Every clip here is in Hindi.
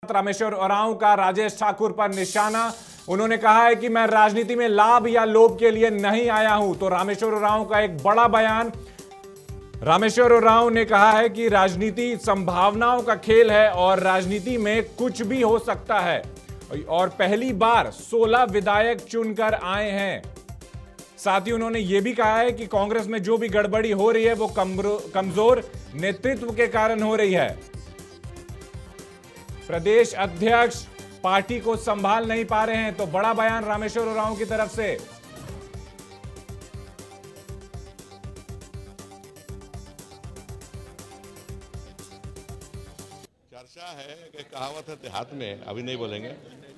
रामेश्वर उरांव का राजेश ठाकुर पर निशाना। उन्होंने कहा है कि मैं राजनीति में लाभ या लोभ के लिए नहीं आया हूं। तो रामेश्वर उरांव का एक बड़ा बयान। रामेश्वर उरांव ने कहा है कि राजनीति संभावनाओं का खेल है और राजनीति में कुछ भी हो सकता है और पहली बार 16 विधायक चुनकर आए हैं। साथ ही उन्होंने यह भी कहा है कि कांग्रेस में जो भी गड़बड़ी हो रही है वो कमजोर नेतृत्व के कारण हो रही है। प्रदेश अध्यक्ष पार्टी को संभाल नहीं पा रहे हैं। तो बड़ा बयान रामेश्वर उरांव की तरफ से। चर्चा है कि कहावत है देहात में, अभी नहीं बोलेंगे।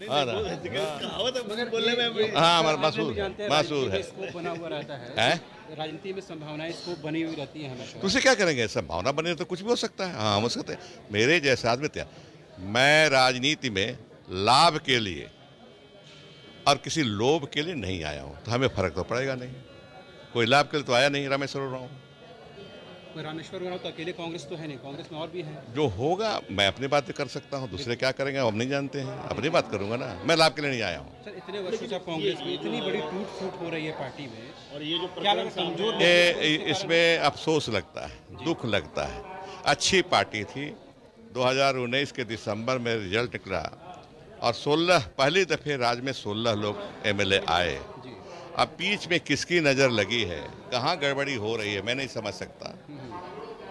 हाँ ना, कहावत है बोलने में। हाँ हमारा मासूर है। स्कोप बना हुआ रहता है राजनीति में, संभावनाएं स्कोप बनी हुई रहती है हमेशा। तो उसे क्या करेंगे? संभावना बनी तो कुछ भी हो सकता है। हाँ हो सकता है। मेरे जैसे आदमी थे, मैं राजनीति में लाभ के लिए और किसी लोभ के लिए नहीं आया हूँ, तो हमें फर्क तो पड़ेगा नहीं। कोई लाभ के लिए तो आया नहीं रामेश्वर उरांव। रामेश्वर उरांव तो अकेले कांग्रेस तो है नहीं, कांग्रेस में और भी है। जो होगा मैं अपनी बात कर सकता हूँ, दूसरे क्या करेंगे हम नहीं जानते हैं। अपनी बात करूंगा ना, मैं लाभ के लिए नहीं आया हूँ। सर इतने वर्षों से कांग्रेस में इतनी बड़ी टूट फूट हो रही है पार्टी में, और ये जो क्या लगा कमजोर, इसमें अफसोस लगता है, दुख लगता है। अच्छी पार्टी थी। 2019 के दिसंबर में रिजल्ट निकला और 16 पहली दफे राज्य में 16 लोग एमएलए आए। अब बीच में किसकी नज़र लगी है, कहाँ गड़बड़ी हो रही है, मैं नहीं समझ सकता,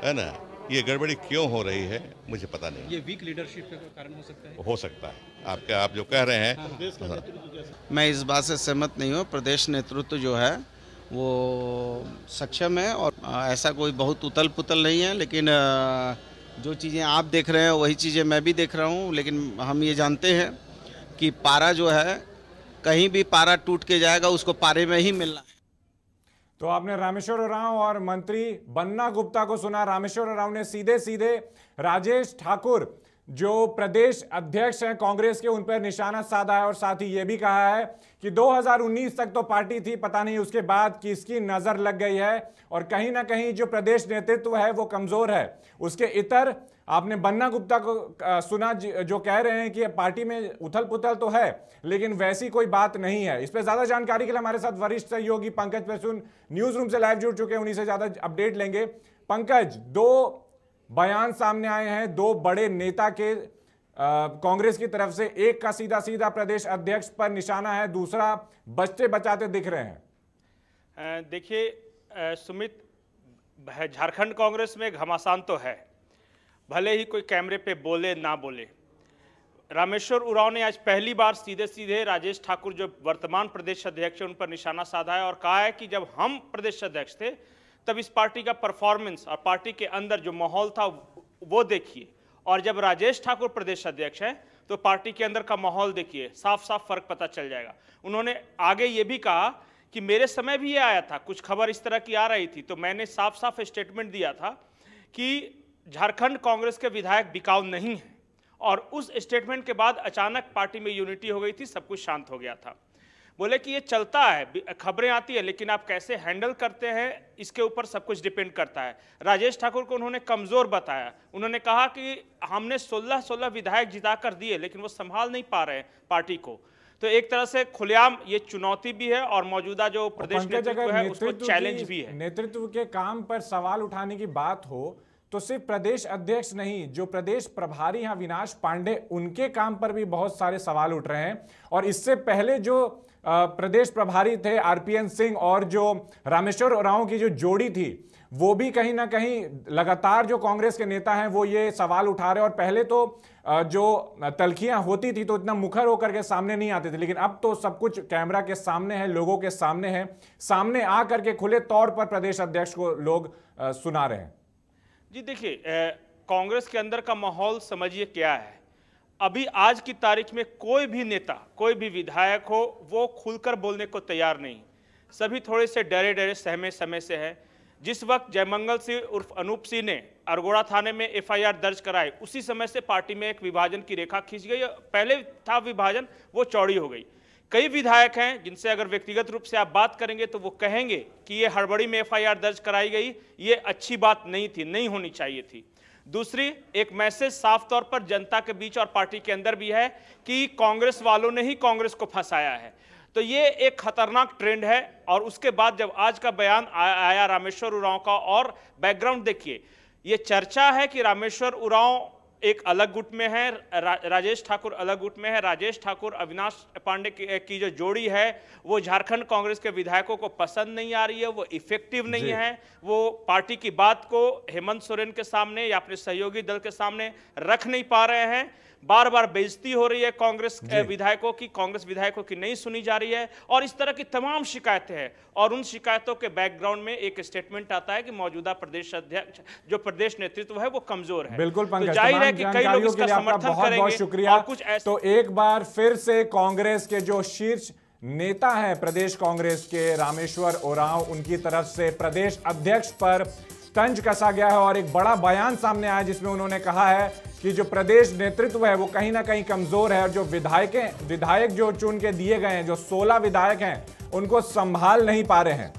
है ना। ये गड़बड़ी क्यों हो रही है मुझे पता नहीं। ये वीक लीडरशिप का कारण हो सकता है। हो सकता है। आप जो कह रहे हैं। मैं इस बात से सहमत नहीं हूँ। प्रदेश नेतृत्व जो है वो सक्षम है और ऐसा कोई बहुत उतल पुतल नहीं है, लेकिन जो चीज़ें आप देख रहे हैं वही चीज़ें मैं भी देख रहा हूँ। लेकिन हम ये जानते हैं कि पारा जो है, कहीं भी पारा टूट के जाएगा उसको पारे में ही मिलना है। तो आपने रामेश्वर उरांव और मंत्री बन्ना गुप्ता को सुना। रामेश्वर उरांव ने सीधे सीधे राजेश ठाकुर जो प्रदेश अध्यक्ष हैं कांग्रेस के, उन पर निशाना साधा है और साथ ही यह भी कहा है कि 2019 तक तो पार्टी थी, पता नहीं उसके बाद किसकी नजर लग गई है और कहीं ना कहीं जो प्रदेश नेतृत्व है वो कमजोर है। उसके इतर आपने बन्ना गुप्ता को सुना जो कह रहे हैं कि पार्टी में उथल पुथल तो है लेकिन वैसी कोई बात नहीं है। इस पर ज्यादा जानकारी के लिए हमारे साथ वरिष्ठ सहयोगी पंकज प्रसून न्यूज रूम से लाइव जुड़ चुके हैं, उन्हीं से ज्यादा अपडेट लेंगे। पंकज, दो बयान सामने आए हैं दो बड़े नेता के कांग्रेस की तरफ से। एक का सीधा सीधा प्रदेश अध्यक्ष पर निशाना है, दूसरा बचते बचाते दिख रहे हैं। देखिए सुमित, झारखंड कांग्रेस में घमासान तो है, भले ही कोई कैमरे पे बोले ना बोले। रामेश्वर उरांव ने आज पहली बार सीधे सीधे राजेश ठाकुर जो वर्तमान प्रदेश अध्यक्ष है उन पर निशाना साधा है और कहा है कि जब हम प्रदेश अध्यक्ष थे तब इस पार्टी का परफॉर्मेंस और पार्टी के अंदर जो माहौल था वो देखिए, और जब राजेश ठाकुर प्रदेश अध्यक्ष हैं तो पार्टी के अंदर का माहौल देखिए, साफ साफ फर्क पता चल जाएगा। उन्होंने आगे ये भी कहा कि मेरे समय भी ये आया था, कुछ खबर इस तरह की आ रही थी तो मैंने साफ साफ स्टेटमेंट दिया था कि झारखंड कांग्रेस के विधायक बिकाऊ नहीं हैं, और उस स्टेटमेंट के बाद अचानक पार्टी में यूनिटी हो गई थी, सब कुछ शांत हो गया था। बोले कि ये चलता है, खबरें आती है, लेकिन आप कैसे हैंडल करते हैं इसके ऊपर सब कुछ डिपेंड करता है। राजेश ठाकुर को उन्होंने कमजोर बताया। उन्होंने कहा कि हमने 16 विधायक जिता कर दिए लेकिन वो संभाल नहीं पा रहे हैं पार्टी को। तो एक तरह से खुलेआम ये चुनौती भी है और मौजूदा जो प्रदेश नेतृत्व है उसको चैलेंज भी है। नेतृत्व के काम पर सवाल उठाने की बात हो तो सिर्फ प्रदेश अध्यक्ष नहीं, जो प्रदेश प्रभारी हैं अविनाश पांडे, उनके काम पर भी बहुत सारे सवाल उठ रहे हैं। और इससे पहले जो प्रदेश प्रभारी थे आरपीएन सिंह और जो रामेश्वर उरांव की जो जोड़ी थी वो भी कहीं ना कहीं लगातार जो कांग्रेस के नेता हैं वो ये सवाल उठा रहे हैं। और पहले तो जो तल्खियां होती थी तो इतना मुखर होकर के सामने नहीं आते थे, लेकिन अब तो सब कुछ कैमरा के सामने है, लोगों के सामने है, सामने आ करके खुले तौर पर प्रदेश अध्यक्ष को लोग सुना रहे हैं। जी देखिए, कांग्रेस के अंदर का माहौल समझिए क्या है। अभी आज की तारीख में कोई भी नेता, कोई भी विधायक हो, वो खुलकर बोलने को तैयार नहीं। सभी थोड़े से डरे डरे सहमे समय से है। जिस वक्त जयमंगल सिंह उर्फ अनूप सिंह ने अरगोड़ा थाने में एफआईआर दर्ज कराई, उसी समय से पार्टी में एक विभाजन की रेखा खींच गई। पहले था विभाजन, वो चौड़ी हो गई। कई विधायक हैं जिनसे अगर व्यक्तिगत रूप से आप बात करेंगे तो वो कहेंगे कि ये हड़बड़ी में एफआईआर दर्ज कराई गई, ये अच्छी बात नहीं थी, नहीं होनी चाहिए थी। दूसरी, एक मैसेज साफ तौर पर जनता के बीच और पार्टी के अंदर भी है कि कांग्रेस वालों ने ही कांग्रेस को फंसाया है। तो ये एक खतरनाक ट्रेंड है। और उसके बाद जब आज का बयान आया रामेश्वर उरांव का, और बैकग्राउंड देखिए, ये चर्चा है कि रामेश्वर उरांव एक अलग गुट में है, राजेश ठाकुर अलग गुट में है। राजेश ठाकुर अविनाश पांडे की जो जोड़ी है वो झारखंड कांग्रेस के विधायकों को पसंद नहीं आ रही है, वो इफेक्टिव नहीं है, वो पार्टी की बात को हेमंत सोरेन के सामने या अपने सहयोगी दल के सामने रख नहीं पा रहे हैं। बार बार बेइज्जती हो रही है कांग्रेस विधायकों की, कांग्रेस विधायकों की नहीं सुनी जा रही है, और इस तरह की तमाम शिकायतें हैं। और उन शिकायतों के बैकग्राउंड में एक स्टेटमेंट आता है कि मौजूदा प्रदेश अध्यक्ष, जो प्रदेश नेतृत्व है, वो कमजोर है। बिल्कुल पंकज, तो जाहिर है कि कई लोग इसका समर्थन करेंगे। बहुत शुक्रिया। और कुछ ऐसे तो एक बार फिर से कांग्रेस के जो शीर्ष नेता हैं प्रदेश कांग्रेस के, रामेश्वर उरांव, उनकी तरफ से प्रदेश अध्यक्ष पर तंज कसा गया है और एक बड़ा बयान सामने आया जिसमें उन्होंने कहा है कि जो प्रदेश नेतृत्व है वो कहीं ना कहीं कमजोर है और जो विधायक जो चुन के दिए गए हैं, जो 16 विधायक हैं, उनको संभाल नहीं पा रहे हैं।